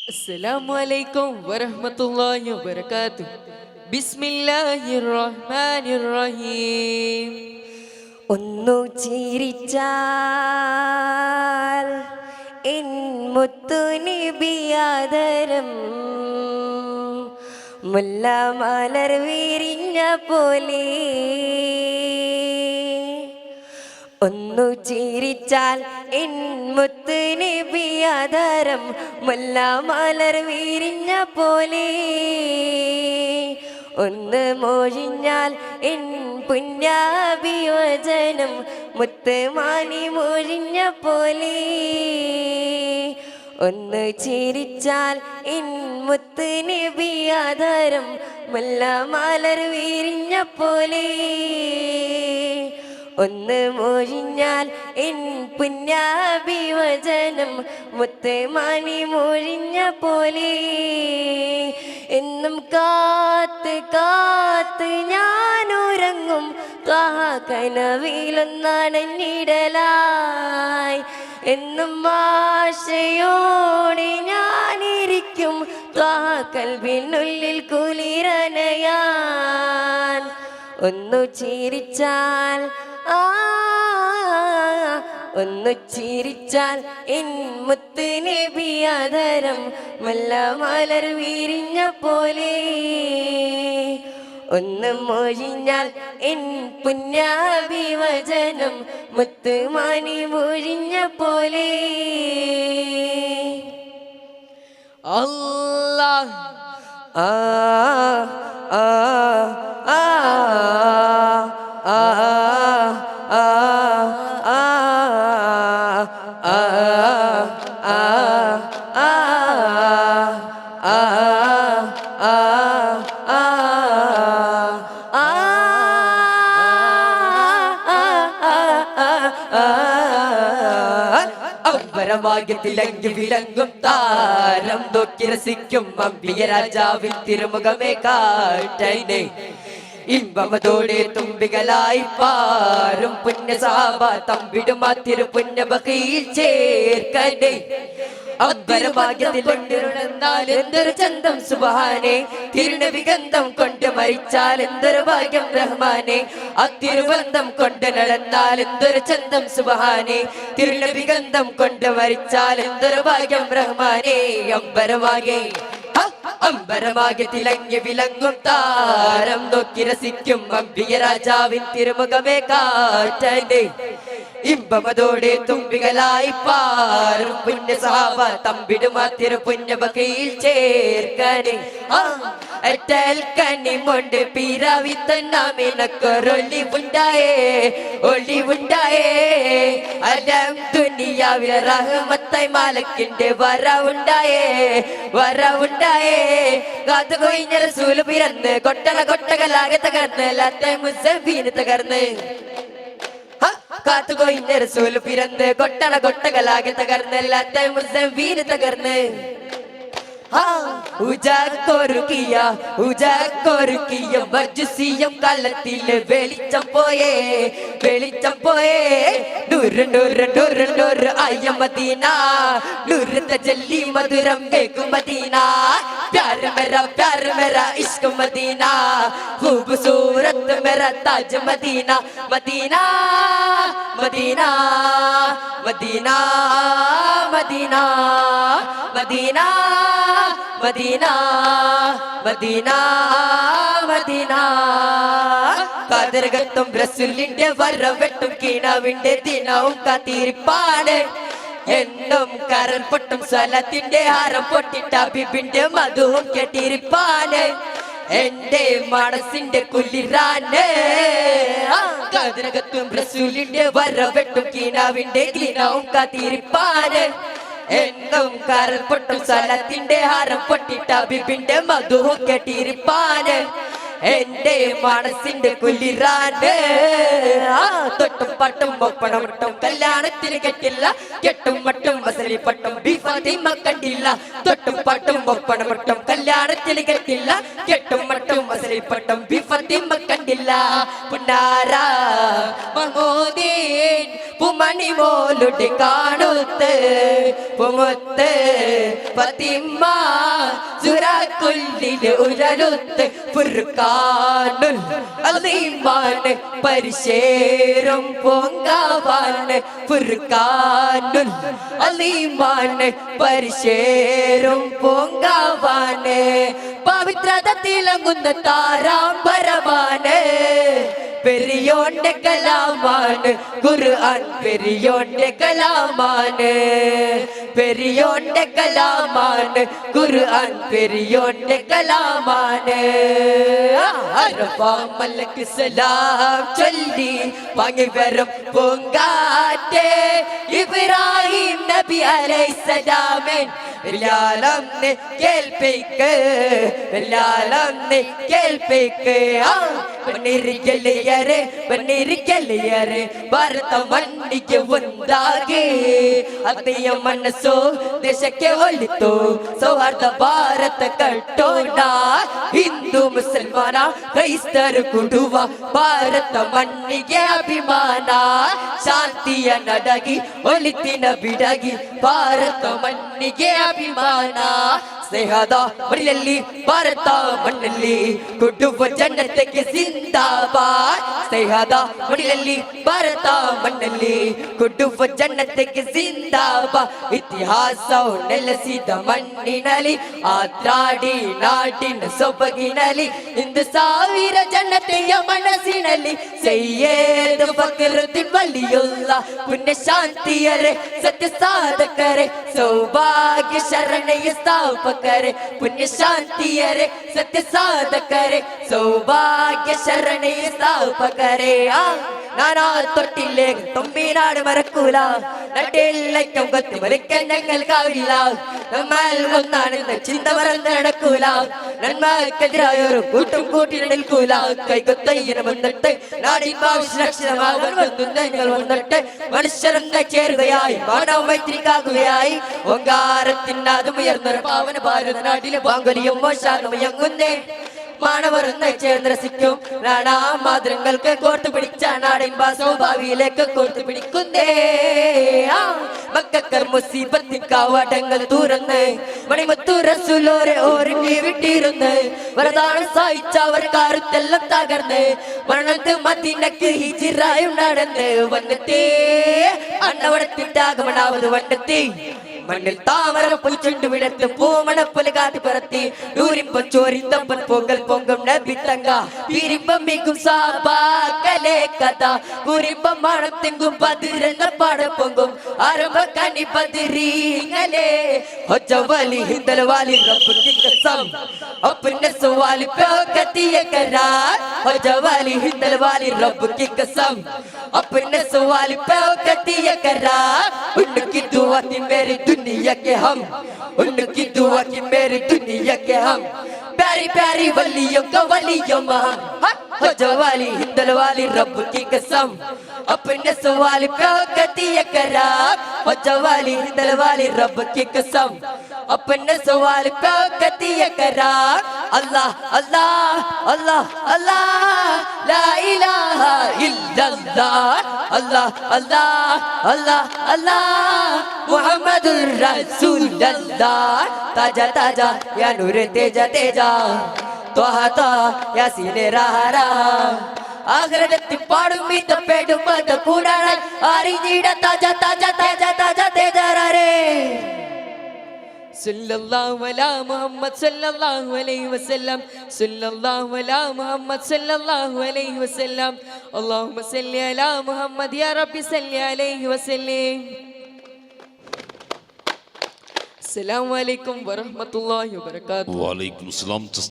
Assalamualaikum warahmatullahi wabarakatuh. Bismillahirrahmanirrahim. ഒന്നു ചിരിച്ചാൽ N മുത്തു നബിയാദരം മുല്ല മലർ വിരിഞ്ഞ പോലെ. ഒന്നു ചിരിച്ചാൽ എൻ മുത്തു നബിയാദരം മുല്ല മലർ വിരിഞ്ഞ പോലെ. ഒന്ന് മൊഴിഞ്ഞാൽ എൻ പുണ്യാഭിവചനം മുത്ത് മാനി മൊഴിഞ്ഞ പോലെ. ഒന്ന് ചിരിച്ചാൽ എൻ മുത്ത് നബിയാദരം മുല്ല മലർ വിരിഞ്ഞ പോലെ. ഒന്ന് മൊഴിഞ്ഞാൽ എൻ പുണ്യാഭിവചനം മുത്ത് മാനി മൊഴിഞ്ഞ പോലെ. എന്നും കാത്ത് കാത്ത് ഞാൻ ഉറങ്ങും കനവിലൊന്നണഞ്ഞിടലായി. എന്നും ആശയോടെ ഞാനിരിക്കും കൽവിനുള്ളിൽ കുളിരനയാൻ. ഒന്നു ചിരിച്ചാൽ ഒന്ന് ചിരിച്ചാൽ എൻ മുത്ത് നബിയാദരം മല്ല മലർ വിരിഞ്ഞ പോലെ. ഒന്ന് മൊഴിഞ്ഞാൽ എൻ പുണ്യാഭിവചനം മുത്ത് മാനി മൊഴിഞ്ഞ പോലെ. അല്ലാഹ് ആ ആ ആ ആ ആ അമ്പരമാകത്തിലങ്കി വിലങ്ങും താരം നോക്കി രസിക്കും അമ്പിയ രാജാവിൻ തിരുമുഖമേ കാട്ടൈനെ. ഇമ്പമതോടെ തുമ്പികളായി പാരും പുണ്യ സാബ തമ്പിടുമാ തിരു പുണ്യ ബഖയിൽ ചേർക്കനെ. അമ്പരഭാഗ്യത്തിൽ കൊണ്ടിരുന്നാൽ എന്തൊരു ചന്തം സുബ്ഹാനേ. തിരുനബിഗന്ധം കൊണ്ട് മരിച്ചാൽ എന്തൊരു ഭാഗ്യം റഹ്മാനെ. അത്തിരുബന്ധം കൊണ്ട് നടന്നാൽ എന്തൊരു ചന്തം സുബ്ഹാനേ. തിരുനബിഗന്ധം കൊണ്ട് മരിച്ചാൽ എന്തൊരു ഭാഗ്യം റഹ്മാനെ. അമ്പരമാകെ അമ്പരമാകെ തിളങ്ങി വിലങ്ങും താരം നോക്കി രസിക്കും അമ്പിയ രാജാവിൻ തിരുമുഖമേ കാറ്റനെ. ഇമ്പമതോടെ തുമ്പികളായി പാറും പുണ്യ സഹാബ തമ്പിടുമാ തിരു പുണ്യ ബഖയിൽ ചേർക്കനെ. കനിമൊണ്ട് പിറവി തന്നാമിനക്കൊരൊളിവുണ്ടായേ ഒളിവുണ്ടായേ. അലം ദുനിയാവിലെ റഹ്മത്തായി മാലക്കിന്റെ വരവുണ്ടായേ വരവുണ്ടായേ. കാത്തു കൊയിഞ്ഞ റസൂല് പിറന്ന് കൊട്ടള കൊട്ടകളാകെ തകർന്ന് ലത്തെ മുസഫീന് തകർന്ന്. കാത്തു കൊയിഞ്ഞ റസൂല് പിറന്ന് കൊട്ടള കൊട്ടകളാകെ തകർന്ന് ലത്തെ മുസഫീന് തകർന്ന്. ഉജാക്കൊരുക്കിയ മജ്സിയം കാലത്തില് വെളിച്ചം പോയേ വെളിച്ചം പോയേ. നൂറ് നൂറ് നൂറ് നൂറ് ആയ മദീന നൂറ് തജല്ലി മധുരം കേക്കും മദീന. प्यार मेरा इश्क मदीना खूबसूरत मेरा ताज Medina. Medina Medina Medina Medina Medina Medina Medina Medina. കാതരകത്തും റസൂലിന്റെ വരവെട്ടും കീണാവിന്റെ ദിനവും കാത്തിരിപ്പാണ്. എന്നും കരൽ പൊട്ടും സ്വലത്തിന്റെ ഹാരം പൊട്ടിട്ട ബിബിന്റെ മധുവും കേട്ടിരിപ്പാന്. എന്റെ മനസ്സിന്റെ കുളിരാന് കതിരകത്തും റസൂലിന്റെ വരവെട്ടും കീനാവിന്റെ ഗീനവും കാത്തിരിപ്പാന്. എന്നും കരൽ പൊട്ടും സ്വലത്തിന്റെ ഹാരം പൊട്ടിട്ട ബിബിന്റെ മധുവും കേട്ടിരിപ്പാന്. എന്റെ മനസ്സിന്റെ കുളിരാണ്. തൊട്ടും പാട്ടും ഒപ്പണമിട്ടും കല്യാണത്തിന് കെട്ടില്ല, കെട്ടും മട്ടും വസലിപ്പട്ടും ബിഫാത്തിമ കണ്ടില്ല. തൊട്ടും പാട്ടും ഒപ്പണമിട്ടും കല്യാണത്തിന് കെട്ടില്ല, കെട്ടും മട്ടും വസലിപ്പട്ടും ബിഫാത്തിമ കണ്ടില്ല. പുന്നാര മങ്ങോദീൻ പുമണി മോളുടെ കാണുത്ത് പുമുത്ത് ഫാത്തിമ സുരാക്കുള്ളില് ഉരലുത്ത് ഫുർഖാനുൽ അലീമാണ് പരിശേരും പൊങ്കാവാണ്. ഫുർഖാനുൽ അലീമാണ് പരിശേരും പൊങ്കാവാണ്. പവിത്രത തിളങ്ങുന്ന താരാമ്പരമാണ്. പെരിയോന്റെ കലാമാണ് ഖുർആൻ, പെരിയോന്റെ കലാമാണ്. പെരിയോന്റെ കലാമാണ് ഖുർആൻ, പെരിയോന്റെ കലാമാണ്. അറഫാ മലക്ക് സലാം ചൊല്ലി വാങ്ങി വരും പൂങ്കാറ്റേ ഇബ്രാഹിം നബി അലൈഹിസ്സലാമൻ എല്ലാലംനെ കേൾപ്പിക്ക്, എല്ലാലംനെ കേൾപ്പിക്ക്. ബന്നിരിക്കലിയരെ ബന്നിരിക്കലിയരെ ಭಾರತ ಮಣ್ಣಿಗೆ ಒಂದಾಗಿ ಅಗ್ನಿಯ ಮನಸ್ಸು ದೇಶಕ್ಕೆ ಒಲಿತು ಸೌಹಾರ್ದ ಭಾರತ ಕಟ್ಟೋಣ. ಹಿಂದೂ ಮುಸಲ್ಮಾನ ಕ್ರೈಸ್ತರು ಕೊಡುವ ಭಾರತ ಮಣ್ಣಿಗೆ ಅಭಿಮಾನ. ಶಾಂತಿಯ ನಡಗಿ ಒಲಿತಿನ ಬಿಡಗಿ ಭಾರತ ಮಣ್ಣಿಗೆ ಅಭಿಮಾನ. ಸ್ನೇಹದ ಮಡಿಲಲ್ಲಿ ಭಾರತ ಮಣ್ಣಲ್ಲಿ ಕೊಡುವ ಜನತೆಗೆ ಜಿಂದಾಬಾದ್. ಸ್ನೇಹದ ಮಡಿಲಲ್ಲಿ ಭಾರತ ಮಣ್ಣಲ್ಲಿ ಕೊಡುವ ಜನತೆಗೆ ಜಿಂದಾಬಾದ್. ಇತಿಹಾಸವು ನೆಲೆಸಿದ ಮಣ್ಣಿನಲ್ಲಿ ಆತ್ರಾಡಿ ನಾಡಿನ ಸೊಬಗಿನಲ್ಲಿ ಇಂದು ಸಾವಿರ ಜನತೆಯ ಮನಸ್ಸಿನಲ್ಲಿ ಸೈಯದ್ ಫಕ್ರುದ್ದೀನ್ ವಲಿಯುಲ್ಲಾ ಪುಣ್ಯ ಶಾಂತಿಯರೇ ಸತ್ಯ ಸಾಧಕರೇ ಸೌಭಾಗ್ಯ ಶರಣೆಯ ಸ್ಥಾಪಕರೇ ಪುಣ್ಯ ಶಾಂತಿಯರೇ ಸತ್ಯ ಸಾಧಕರೇ ಸೌಭಾಗ್ಯ ಶರಣೆಯ ಸ್ಥಾಪಕರೇ. നാനാ തൊട്ടില്ലേ തൊമ്പിനാട് മറക്കൂല, നട്ടില്ലയ്ക്കും കൊത്തി മറിക്കാൻ ഞങ്ങൾക്കാവില്ല. നമ്മൾ ഒന്നാണെന്ന് ചിന്ത മറന്ന് നടക്കൂല, നന്മക്കെതിരായൊരു കൂട്ടും കൂട്ടി നിൽക്കൂല. കൈകൊത്തയ്യന് വന്നിട്ട് നാടിൻ ഭാവിരക്ഷിതമാകാൻ വന്നു ഞങ്ങൾ വന്നിട്ട് മനുഷ്യരെന്ന ചേരുകയായി മാനവ മൈത്രിക്കാകുകയായി. ഓങ്കാരത്തിനാതും ഉയർന്നൊരു പാവന ഭാരത നാട്ടിലെ പാങ്കൊലിയും മോശാകുമയങ്ങുന്നേ. മാനവർ ചേർന്ന് രസിക്കും നാടാ മാതൃങ്ങൾക്ക് കോർത്തു പിടിച്ച നാടിൻ ഭാവിയിലേക്ക് കോർത്തു പിടിക്കുന്നേ. മക്കക്കർ മുസീബത്തിൻ കവാടങ്ങൾ തുറന്ന് മണിമുത്തു റസൂലോരെ ഒരുങ്ങി വിട്ടിരുന്ന് വരദാനം സഹിച്ചവർ കരുത്തെല്ലാം തകർന്ന് മരണത്ത് മദീനക്ക് ഹിജ്റായും നടന്ന് വന്നെത്തി. അണ്ണവടത്തിട്ടാകമണാവത് വണ്ടെത്തി. മണ്ണിൽ താമര പൊലിച്ചുണ്ട് വിടത്ത് പൂമണപ്പൊലി കാത്തി പറത്തി നൂരിമ്പം ചോരിന്തമ്പൻ പൊങ്കൽ പൊങ്കം നബി തങ്ക പീരിമ്പം മികും സാബാക്കലേ കഥ കുരിമ്പം മണത്തെങ്കും പതിരെന്ന പാടം പൊങ്കും ആരംഭ കനി പതിരീങ്ങലേ. ഹൊജവാലി ഹിന്ദൽ വാലി റബ്ബ് की कसम अपने सवाल पे कतिये करार. हොජവാലി ഹിന്ദൽ വാലി റബ്ബ് की कसम अपने सवाल पे कतिये करार. उनकी दुआ की मेरी दुनिया के हम, उनकी दुआ की मेरी दुनिया के हम. प्यारी प्यारी वलियों का वलियों हम. हොජවාലി ഹിന്ദൽ വാലി റബ്ബ് की कसम अपने सवाल पे कतिये करार. हොජවාലി ഹിന്ദൽ വാലി റബ്ബ് की कसम अपने सवाल पे कतिये करार. अल्लाह अल्लाह अल्लाह अल्लाह ला इलाहा इल्लल्लाह. अल्लाह अल्लाह अल्लाह अल्लाह मुहम्मदुर रसूलुल्लाह. ताजा ताजा या नूर तेजा तेजा त्वहा त्वहा यासीने रहा रहा. ആഗ്രഹത്തിൽ പാടും വീത്തപ്പെടും അത് കൂടാൻ അറിഞ്ഞിട താജ താജ താജ താജ തേജാരേ. സല്ലല്ലാഹു അലാ മുഹമ്മദ് സല്ലല്ലാഹു അലൈഹി വസല്ലം. സല്ലല്ലാഹു അലാ മുഹമ്മദ് സല്ലല്ലാഹു അലൈഹി വസല്ലം. അല്ലാഹുമ്മ സല്ലി അലാ മുഹമ്മദ് യാ റബ്ബി സല്ലി അലൈഹി വസല്ലം. അസ്സലാമു അലൈക്കും വറഹ്മത്തുള്ളാഹി വബറകാതുഹു. വഅലൈക്കും അസ്സലാം.